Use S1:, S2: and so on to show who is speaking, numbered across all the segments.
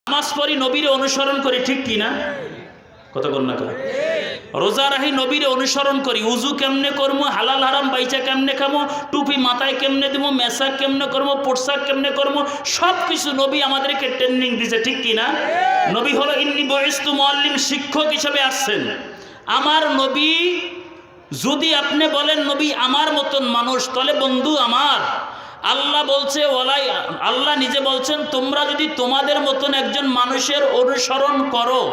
S1: নামাজ পড়ি নবীরে অনুসরণ করি, ঠিক কি না? কথা বল না কথা। রোজা রাখি নবীরে অনুসরণ করি, উজু কেমনে করবো, হালাল হারাম বাইচা কেমনে খামো, টুপি মাথায় কেমনে দিব, মেসাক কেমনে করবো, পোশাক কেমনে করবো, সব কিছু নবী আমাদেরকে ট্রেনিং দিছে, ঠিক কি না? নবী হলো ইন্নী বুইস্তু মুআল্লিম, শিক্ষক হিসেবে আসছেন। আমার নবী, যদি আপনি বলেন নবী আমার মতন মানুষ, তাহলে বন্ধু আমার আল্লাহ বলছে, আল্লাহ নিজে বলছেন, তোমরা যদি তোমাদের মতন একজন মানুষের অনুসরণ করো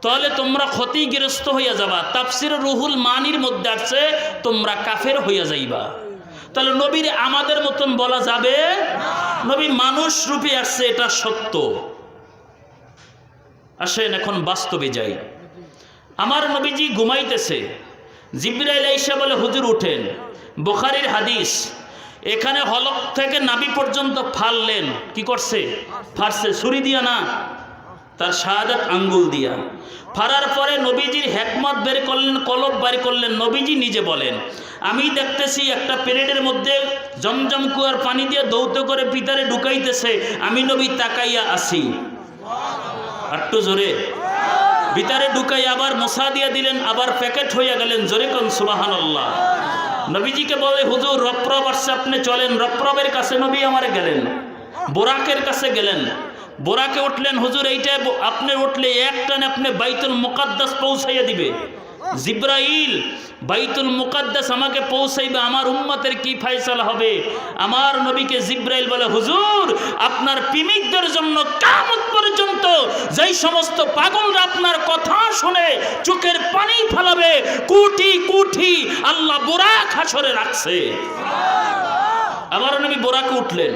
S1: তাহলে তোমরা ক্ষতিগ্রস্ত হইয়া যাবা। তাফসির রুহুল মানির মধ্যে আছে তোমরা কাফের হইয়া যাইবা। তাহলে নবীর আমাদের মতন বলা যাবে? নবী মানুষ রূপে আসছে, এটা সত্য। আসেন এখন বাস্তবে যাই। আমার নবীজি ঘুমাইতেছে, জিবরাইল আইসা বলে হুজুর উঠেন। বুখারীর হাদিস, এখানে হলক থেকে নাভি পর্যন্ত ফাললেন। কি করছে? ফাড়ছে, ছুরি দিয়া না, তার শাহাদাত আঙ্গুল দিয়া। ফাড়ার পরে নবীজির হেকমত বের করলেন, কলব বের করলেন। নবীজি নিজে বলেন, আমি দেখতেছি একটা প্লেটের মধ্যে জমজম কুয়ার পানি দিয়ে দৌত করে ভিতরে ঢুকাইতেছে, আমি নবী তাকাইয়া আসি। একটু জোরে, ভিতরে ঢুকাই আবার মশা দিয়া দিলেন, আবার প্যাকেট হইয়া গেলেন। জোরে কোন সুবহানাল্লাহ। নবীজিকে বলে, হুজুর রপ্রব আসছে, আপনি চলেন। রপ্রবের কাছে নবী আমার গেলেন, বোরাকের কাছে গেলেন, বোরাকে উঠলেন। হুজুর এইটা আপনি উঠলে এক টানে আপনি বাইতুল মুকাদ্দাস পৌঁছাইয়া দিবে। জিব্রাইল বাইতুল মুকাদ্দাস আমাকে পৌঁছাইবে, আমার উম্মতের কি ফয়সালা হবে? আমার নবীকে জিব্রাইল বলে, হুজুর আপনার প্রেমিকদের জন্য কিয়ামত পর্যন্ত যেই সমস্ত পাগলরা আপনার কথা শুনে চোখের পানি ফেলাবে, কোটি কোটি আল্লাহ বোরাক হাসরে রাখছে। আমার নবী বোরাকে উঠলেন,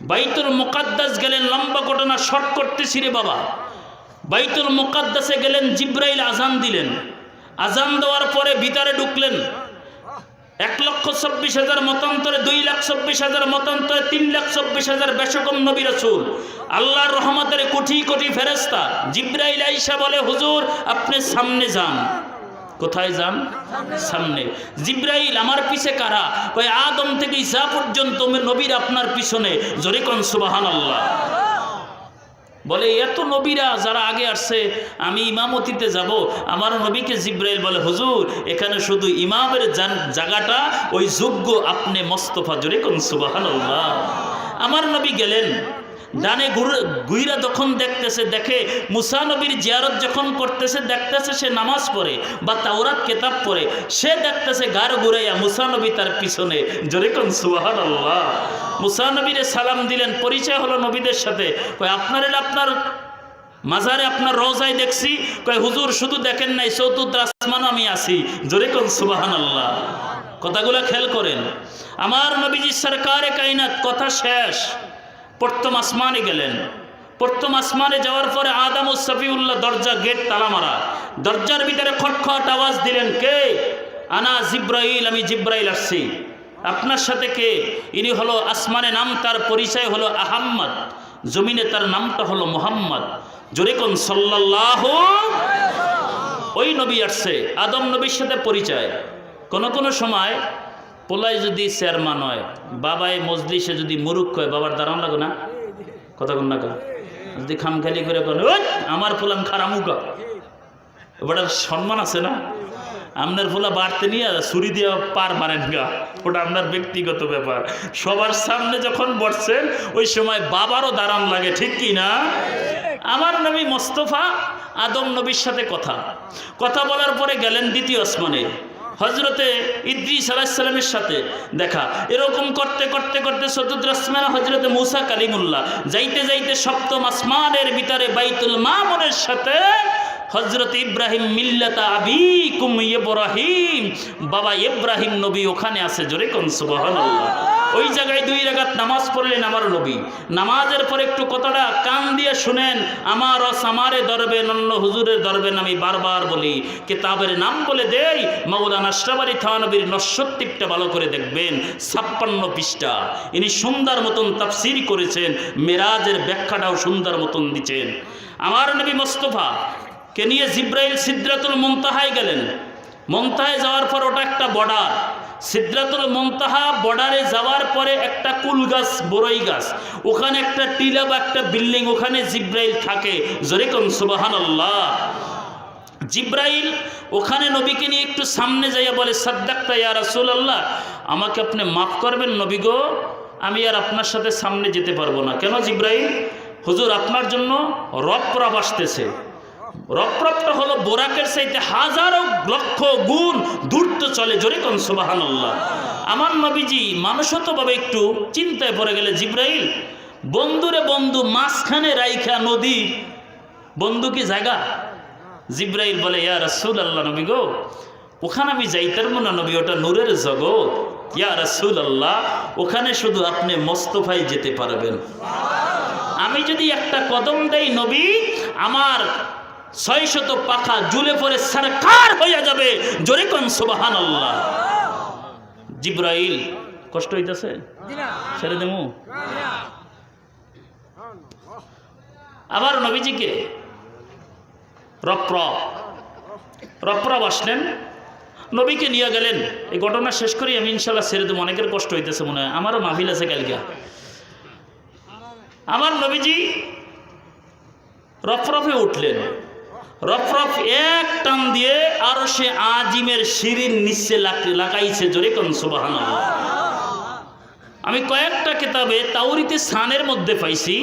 S1: বাইতুল মুকাদ্দাস গেলেন। লম্বা ঘটনা শর্ট করতেছি রে বাবা। বাইতুল মুকাদ্দাসে গেলেন, জিব্রাইল আজান দিলেন। আজান দেওয়ার পরে ভিতরে ঢুকলেন। 1,24,000 মতান্তরে, 2,24,000 মতান্তরে, 3,24,000 বেশকম নবী রাসূল, আল্লাহর রহমতের কোটি কোটি ফেরেশতা। জিব্রাইল আইসা বলে, হুজুর আপনি সামনে যান। কোথায় যান? সামনে। জিব্রাইল, আমার পিছে কারা? কই আদম থেকে ঈসা পর্যন্ত নবীর আপনার পিছনে। জোরে কোন সুবহানাল্লাহ। বলে এত নবীরা যারা আগে আসছে, আমি ইমামতিতে যাব। আমার নবীকে জিব্রাইল বলে, হুজুর এখানে শুধু ইমামের জায়গাটা ওই যোগ্য আপনি মোস্তফা। জোরে কোন সুবহানাল্লাহ। আমার নবী গেলেন, ডানে ঘুইরা যখন দেখতেছে, দেখে মুসা নবীর জিয়ারত যখন করতেছে, দেখতেছে সে নামাজ পড়ে বা তাওরাত কেতাব পড়ে। সে দেখতেছে গাড় ঘুরাইয়া মুসা নবী তার পিছনে। জোরে কোন সুবহানাল্লাহ। মুসা নবীরে সালাম দিলেন, পরিচয় হলো নবীদের সাথে। কই আপনার মাজারে আপনার রওজায় দেখছি। কই হুজুর শুধু দেখেন নাই, চতুর্থ আসমানে আমি আছি। জোরে কোন সুবহানাল্লাহ। কথাগুলো খেয়াল করেন। আমার নবীজি সরকারে কায়নাত, কথা শেষ। প্রথম আসমানে গেলেন। প্রথম আসমানে যাওয়ার পরে আদম ও সফিউল্লাহ, দরজা গেট তালা মারা। দরজার ভিতরে খটখট আওয়াজ দিলেন, কে? আনা জিব্রাইল, আমি জিব্রাইল আসছি। আপনার সাথে কে? ইনি হলো আসমানে নাম, তার পরিচয় হলো আহাম্মদ, জমিনে তার নামটা হলো মুহাম্মদ। জোরে কোন সাল্লাল্লাহু। ওই নবী আসছে, আদম নবীর সাথে পরিচয়। কোন সময় পোলায় যদি চেয়ারম্যান হয়, বাবায় মজলিসে যদি মুরুখ হয়, বাবার দাঁড়ান লাগো না? কথা কোন না কা? যদি খামখালি করে আমার পোলাম খারামুকা, ওটার সম্মান আছে না? আপনার পোলা বাড়তে নিয়ে ছুরি দিয়ে পার মারেন গা, ওটা আপনার ব্যক্তিগত ব্যাপার। সবার সামনে যখন বসছেন ওই সময় বাবারও দাঁড়ান লাগে, ঠিক কি না? আমার নবী মোস্তফা আদম নবীর সাথে কথা বলার পরে গেলেন দ্বিতীয় আসমানে। হজরতে ইদ্রিস আলাইহিস সালামের সাথে দেখা। এরকম করতে করতে করতে চতুর্থ আসমানে হজরতে মুসা কালিমুল্লাহ। যাইতে যাইতে সপ্তম আসমানের ভিতরে বাইতুল মামুনের সাথে হজরত ইব্রাহিম, মিল্লাতা আবিকুম ইব্রাহিম, বাবা ইব্রাহিম নবী ওখানে আছে। জোরে কোন সুবহানাল্লাহ। ওই জায়গায় 2 রাকাত নামাজ পড়লেন আমার নবী। নামাজের পরে একটু কথাটা কান দিয়ে শুনেন। আমার আমারে ধরবেন, অন্য হুজুরের ধরবেন, আমি বারবার বলি। কিতাবের নাম বলে দেই, মাওলানা আশরাফ আলী থানভীর নস্যত্বটা ভালো করে দেখবেন, 56 পৃষ্ঠা। ইনি সুন্দর মতন তাফসীর করেছেন, মেরাজের ব্যাখ্যাটাও সুন্দর মতন দিচ্ছেন। আমার নবী মোস্তফা কে নিয়ে জিব্রাইল সিদরাতুল মুনতাহায় গেলেন। মুনতাহায় যাওয়ার পর ওটা একটা বর্ডার। সিদরাতুল মুনতাহা বর্ডারে যাওয়ার পরে একটা কুল গাছ, বড়ই গাছ, ওখানে একটা টিলা বা একটা বিল্ডিং, ওখানে জিব্রাইল থাকে। জোরে কোন সুবহানাল্লাহ। জিব্রাইল ওখানে নবীকে নিয়ে একটু সামনে যাইয়া বলে, সাদ্দাক্তা ইয়া রাসূলুল্লাহ, আমাকে আপনি মাফ করবেন নবী গো, আমি আর আপনার সাথে সামনে যেতে পারবো না। কেন জিব্রাইল? হুজুর আপনার জন্য রপ্রপ আসতেছে। রপ্রপটা হলো বোরাকের চাইতে হাজারো লক্ষ গুণ দূরত্ব চলে। জোরে কোন সুবহানাল্লাহ। আমার নবীজি মানুষতভাবে একটু চিন্তায় পড়ে গেলে, জিব্রাইল বন্ধুরে বন্ধু মাঝখানে রাইখা নদীর, বন্ধু কি জায়গা? জিব্রাইল বলে, ইয়া রাসূলুল্লাহ নবী গো, ওখানে আমি যাইতার মনে নবী, ওটা নূরের জগৎ। ইয়া রাসূলুল্লাহ, ওখানে শুধু আপনি মোস্তফাই যেতে পারবেন। আমি যদি একটা কদম দেই নবী, আমার 600 পাখা জুলে পরে সরকার হইয়া যাবে। জোরে কোন সুবহানাল্লাহ। জিব্রাইল কষ্ট হইতাছে? ছেড়ে দেবো? আবার নবীজিকে রপ্রপ আসলেন, নবীকে নিয়ে গেলেন। এই ঘটনা শেষ করি আমি ইনশাল্লাহ ছেড়ে দেবো, অনেকের কষ্ট হইতেছে মনে হয়, আমারও মাহফিল আছে কালকে। আমার নবীজি রফরফে উঠলেন, রফরফ এক টান দিয়ে আরো সে আজিমের সিঁড়ির নিচে লাগাইছে। জোরে কোন সুবহানাল্লাহ। আমি কয়েকটা কিতাবে তাওরীতে সানের মধ্যে পাইছি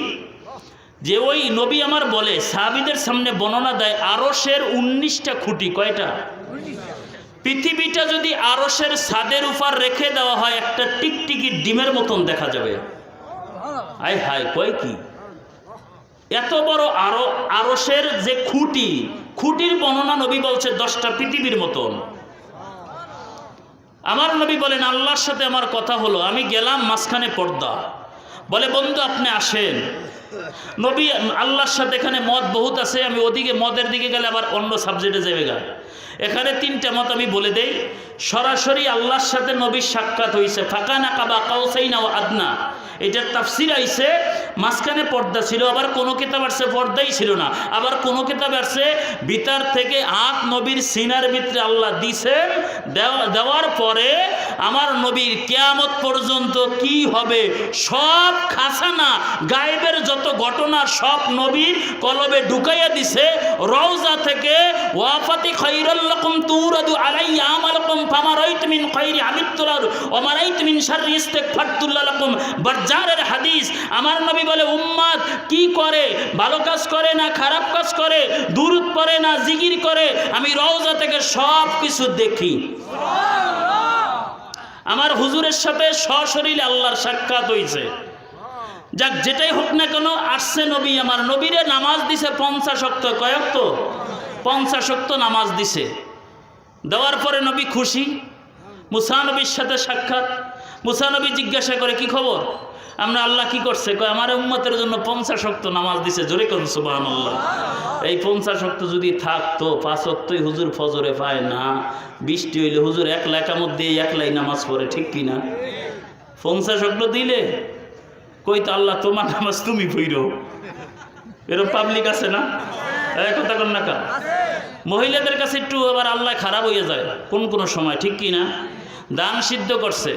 S1: যে ওই নবী আমার বলে, সাহাবীদের সামনে বর্ণনা দেয়, আরশের 19টা খুঁটি। কয়টা? পৃথিবীটা যদি আরশের ছাদের উপর রেখে দেওয়া হয়, একটা টিকটিকি ডিমের মতন দেখা যাবে। আয় হায়, কয় কি? এত বড় আরশের যে খুঁটির বর্ণনা নবী বলছে 10টা পৃথিবীর মতন। আমার নবী বলেন, আল্লাহর সাথে আমার কথা হলো, আমি গেলাম মাঝখানে পর্দা। বলে, বন্ধু আপনি আসেন। নবী আল্লাহর সাথে, এখানে মত বহুত আছে, আমি ওদিকে মদের দিকে গেলে আবার অন্য সাবজেক্টে যাবে গা। এখানে 3টা মত আমি বলে দেই। সরাসরি আল্লাহর সাথে নবীর সাক্ষাৎ হয়েছে, ফাকানা কাবা কাউসাইনা ওয়া আদনা। এটার তাফসীর আইছে মাঝখানে পর্দা ছিল, আবার কোনো কিতাব আসছে পর্দাই ছিল না, আবার কোনো কিতাব আসছে ভিতর থেকে হাত নবীর সিনার ভিতরে আল্লাহ দিছেন। দেওয়ার পরে আমার নবীর কিয়ামত পর্যন্ত কি হবে সব খাসানা গায়েবের যত ঘটনা সব নবীর কলবে ঢুকাইয়া দিছে। রওজা থেকে ওয়াফাতি খায়রুল লাকুম তুরাদু আলাইয়া আমালকুম ফামারাইত মিন খায়রি আমিতুল্লাহ ওয়া মারাইত মিন শাররি ইস্তিগফারতুল্লাহ লাকুম। বারজারের হাদিস। আমার নবী বলে, উম্মত কি করে, ভালো কাজ করে না খারাপ কাজ করে, দুরূদ পড়ে না জিকির করে, আমি রওজা থেকে সব কিছু দেখি। আমার হুজুরের সাথে সশরীরে আল্লাহর সাক্ষাৎ হইছে। যাক, যেটাই হোক না কেন, আসছে নবী, আমার নবীরে নামাজ দিছে 50 ওয়াক্ত। কয় ওয়াক্ত? 50 ওয়াক্ত নামাজ দিছে। দেওয়ার পরে নবী খুশি। মুসা নবীর সাথে সাক্ষাৎ। মুসা নবী জিজ্ঞাসা করে, কি খবর? আমরা আল্লাহ কি করছে? কয়, আমার উম্মতের জন্য 50 ওয়াক্ত নামাজ দিছে। জোরে কোন সুবহানাল্লাহ। এই 50 ওয়াক্ত যদি থাকতো, 5 ওয়াক্তই হুজুর ফজরে পায় না, বৃষ্টি হইলে হুজুর একলা একামত দিয়ে একলাই নামাজ পড়ে, ঠিক কিনা? 50 ওয়াক্ত দিলে কই তো আল্লাহ তোমার নামাজ তুমি পড়ো। এরকম পাবলিক আছে না? কথা কন না কা? মহিলাদের কাছে একটু আবার আল্লাহ খারাপ হয়ে যায় কোন সময়, ঠিক কিনা? দান সিদ্ধ করছে,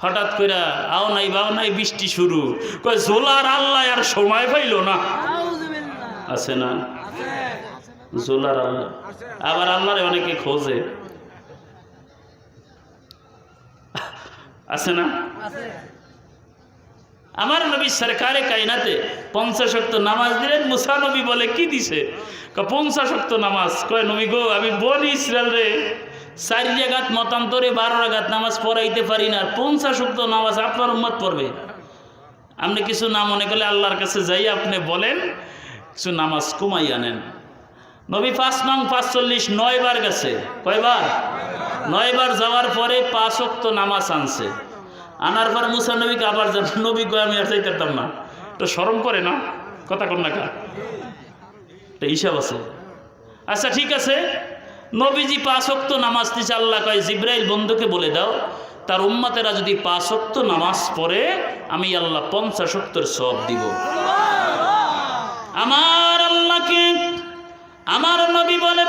S1: হঠাৎ করে আও নাই বাও নাই, বৃষ্টি শুরু, কয় জোলার আল্লাহ আর সময় পাইল না। আছে না? জোলার আল্লাহ। আবার আল্লাহরে অনেকে খোঁজে, আছে না? আমার নবী সরকারে কায়নাতে 50 ওয়াক্ত নামাজ দিলেন। মুসা নবী বলে, কি দিছে? 50 ওয়াক্ত নামাজ। কয়, নবী গো, আমি বনি ইসরায়েল রে 4 রাকাত মতান্তরে 12 রাকাত নামাজ পড়াইতে পারি না, 50 ওয়াক্ত নামাজ আপনার উম্মত পড়বে। আপনি কিছু না মনে করলে আল্লাহর কাছে যাই আপনি বলেন কিছু নামাজ কমাই আনেন। নবী 5 নং 45 9 বার গেছে। কয়বার? 9 বার যাওয়ার পরে 5 ওয়াক্ত নামাজ আনছে। আনার পর মুসা নবীকে আবার যান। নবী কয়, আমি আর চাইতাম না। তো শরম করে না? কথা কন না কা? এটা হিসাব আছে। আচ্ছা ঠিক আছে, নবীজি 5 ওয়াক্ত নামাজ দিছে। আল্লাহ কয়, জিব্রাইল বন্ধুকে বলে দাও, তার উম্মতেরা যদি 5 ওয়াক্ত নামাজ পড়ে আমি আল্লাহ 50 ওয়াক্তের সওয়াব দিব। আমার আল্লাহকে আমার নবী বলে,